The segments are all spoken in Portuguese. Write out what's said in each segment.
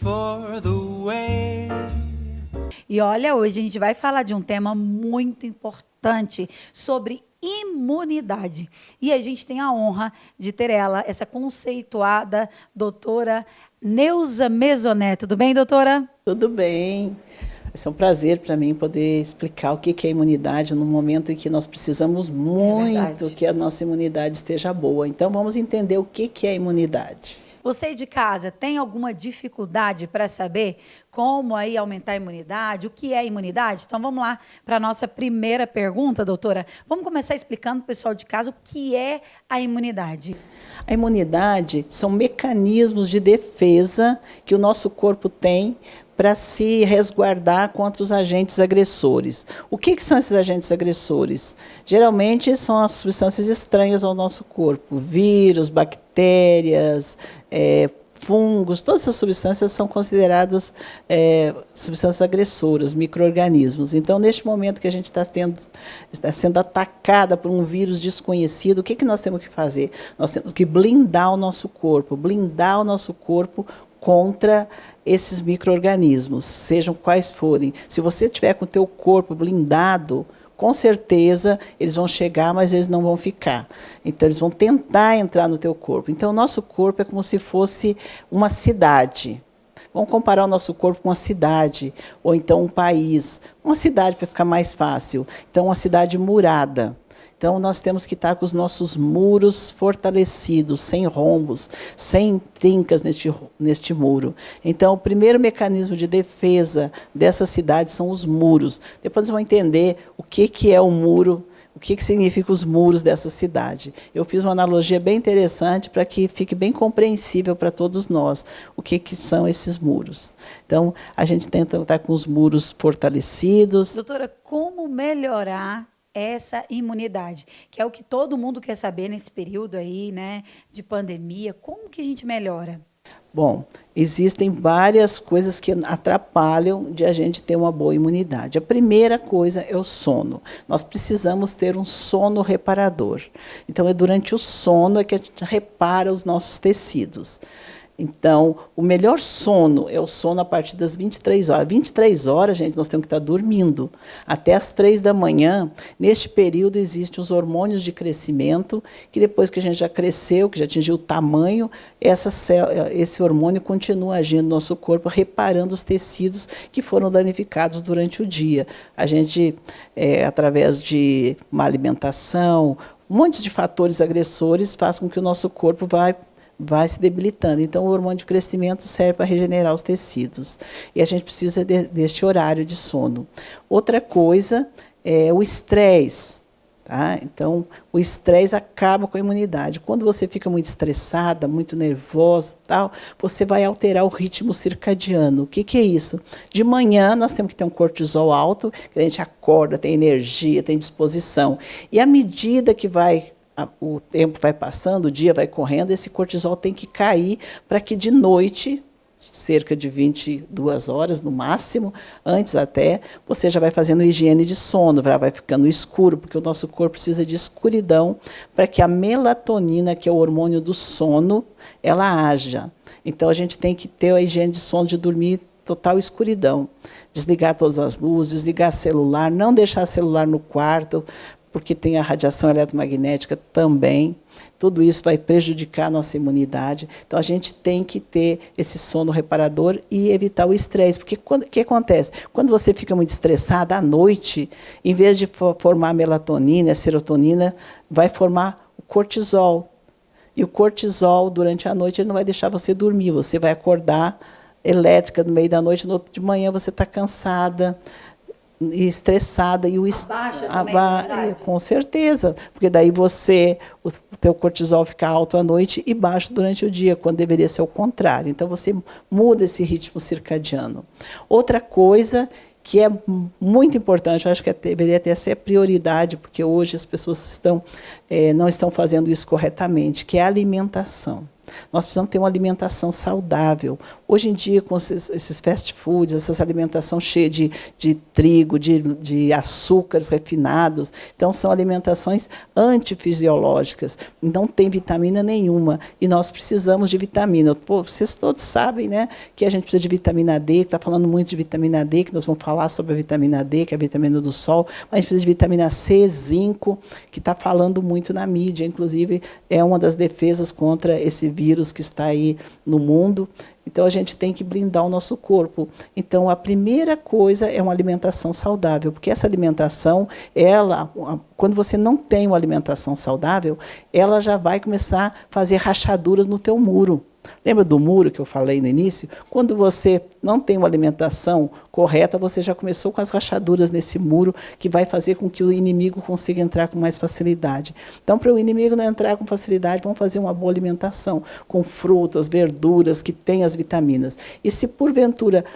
for the way. E olha, hoje a gente vai falar de um tema muito importante sobre imunidade. E a gente tem a honra de ter ela, essa conceituada doutora Neuza Mesonet. Tudo bem, doutora? Tudo bem. Vai ser um prazer para mim poder explicar o que é imunidade no momento em que nós precisamos muito que a nossa imunidade esteja boa. Então, vamos entender o que é imunidade. Você aí de casa tem alguma dificuldade para saber como aí aumentar a imunidade? O que é imunidade? Então vamos lá para a nossa primeira pergunta, doutora. Vamos começar explicando para o pessoal de casa o que é a imunidade. A imunidade são mecanismos de defesa que o nosso corpo tem para se resguardar contra os agentes agressores. O que são esses agentes agressores? Geralmente são as substâncias estranhas ao nosso corpo, vírus, bactérias, fungos, todas essas substâncias são consideradas substâncias agressoras, micro-organismos. Então, neste momento que a gente está sendo atacada por um vírus desconhecido, o que nós temos que fazer? Nós temos que blindar o nosso corpo contra esses micro-organismos, sejam quais forem. Se você tiver com o teu corpo blindado, com certeza eles vão chegar, mas eles não vão ficar. Então, eles vão tentar entrar no teu corpo. Então, o nosso corpo é como se fosse uma cidade. Vamos comparar o nosso corpo com uma cidade, ou então um país. Uma cidade, para ficar mais fácil. Então, uma cidade murada. Então, nós temos que estar com os nossos muros fortalecidos, sem rombos, sem trincas neste muro. Então, o primeiro mecanismo de defesa dessa cidade são os muros. Depois, vocês vão entender o que é o muro, o que significa os muros dessa cidade. Eu fiz uma analogia bem interessante para que fique bem compreensível para todos nós o que são esses muros. Então, a gente tenta estar com os muros fortalecidos. Doutora, como melhorar essa imunidade, que é o que todo mundo quer saber nesse período aí, né, de pandemia? Como que a gente melhora? Bom, existem várias coisas que atrapalham de a gente ter uma boa imunidade. A primeira coisa é o sono. Nós precisamos ter um sono reparador. Então, é durante o sono que a gente repara os nossos tecidos. Então, o melhor sono é o sono a partir das 23 horas. 23 horas, gente, nós temos que estar dormindo. Até as 3 da manhã, neste período, existem os hormônios de crescimento, que depois que a gente já cresceu, que já atingiu o tamanho, esse hormônio continua agindo no nosso corpo, reparando os tecidos que foram danificados durante o dia. A gente, através de uma alimentação, um monte de fatores agressores faz com que o nosso corpo vai se debilitando. Então, o hormônio de crescimento serve para regenerar os tecidos. E a gente precisa deste horário de sono. Outra coisa é o estresse. Tá? Então, o estresse acaba com a imunidade. Quando você fica muito estressada, muito nervosa, tal, você vai alterar o ritmo circadiano. O que é isso? De manhã, nós temos que ter um cortisol alto, que a gente acorda, tem energia, tem disposição. E à medida que o tempo vai passando, o dia vai correndo, esse cortisol tem que cair para que de noite, cerca de 22 horas no máximo, antes até, você já vai fazendo higiene de sono, já vai ficando escuro, porque o nosso corpo precisa de escuridão para que a melatonina, que é o hormônio do sono, ela haja. Então, a gente tem que ter a higiene de sono, de dormir total escuridão. Desligar todas as luzes, desligar celular, não deixar celular no quarto, porque tem a radiação eletromagnética também. Tudo isso vai prejudicar a nossa imunidade. Então, a gente tem que ter esse sono reparador e evitar o estresse. Porque o que acontece? Quando você fica muito estressada, à noite, em vez de formar a melatonina, a serotonina, vai formar o cortisol. E o cortisol, durante a noite, ele não vai deixar você dormir. Você vai acordar elétrica no meio da noite, no outro de manhã você está cansada e estressada. E Abaixa também a imunidade? Com certeza, porque daí o teu cortisol fica alto à noite e baixo durante o dia, quando deveria ser o contrário. Então, você muda esse ritmo circadiano. Outra coisa que é muito importante, eu acho que deveria ter essa prioridade, porque hoje as pessoas não estão fazendo isso corretamente, que é a alimentação. Nós precisamos ter uma alimentação saudável. Hoje em dia, com esses fast foods, essas alimentação cheia de trigo, de açúcares refinados, então são alimentações antifisiológicas, não tem vitamina nenhuma, e nós precisamos de vitamina. Pô, vocês todos sabem, né, que a gente precisa de vitamina D, que está falando muito de vitamina D, que nós vamos falar sobre a vitamina D, que é a vitamina do sol, mas a gente precisa de vitamina C, zinco, que está falando muito na mídia, inclusive é uma das defesas contra esse vírus que está aí no mundo. Então, a gente tem que blindar o nosso corpo. Então, a primeira coisa é uma alimentação saudável, porque essa alimentação, quando você não tem uma alimentação saudável, ela já vai começar a fazer rachaduras no teu muro. Lembra do muro que eu falei no início? Quando você não tem uma alimentação correta, você já começou com as rachaduras nesse muro, que vai fazer com que o inimigo consiga entrar com mais facilidade. Então, para o inimigo não entrar com facilidade, vamos fazer uma boa alimentação, com frutas, verduras, que tem as vitaminas. E se, porventura,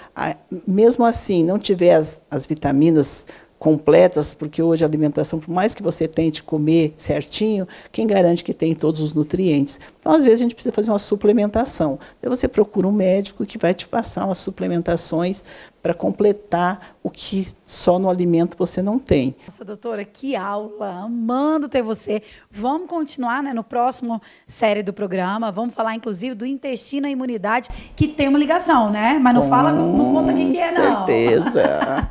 mesmo assim, não tiver as vitaminas completas, porque hoje a alimentação, por mais que você tente comer certinho, quem garante que tem todos os nutrientes? Então, às vezes, a gente precisa fazer uma suplementação. Então, você procura um médico que vai te passar umas suplementações para completar o que só no alimento você não tem. Nossa, doutora, que aula! Amando ter você. Vamos continuar, né, no próximo série do programa. Vamos falar, inclusive, do intestino e a imunidade, que tem uma ligação, né? Mas não fala, não conta o que é, não. Certeza.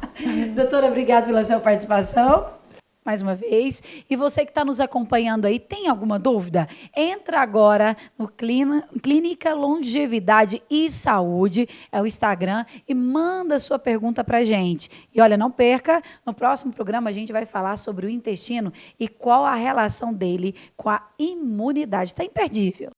Doutora, obrigada pela sua participação. Mais uma vez. E você que está nos acompanhando aí, tem alguma dúvida? Entra agora no Clínica Longevidade e Saúde, é o Instagram, e manda sua pergunta para a gente. E olha, não perca, no próximo programa a gente vai falar sobre o intestino e qual a relação dele com a imunidade. Está imperdível.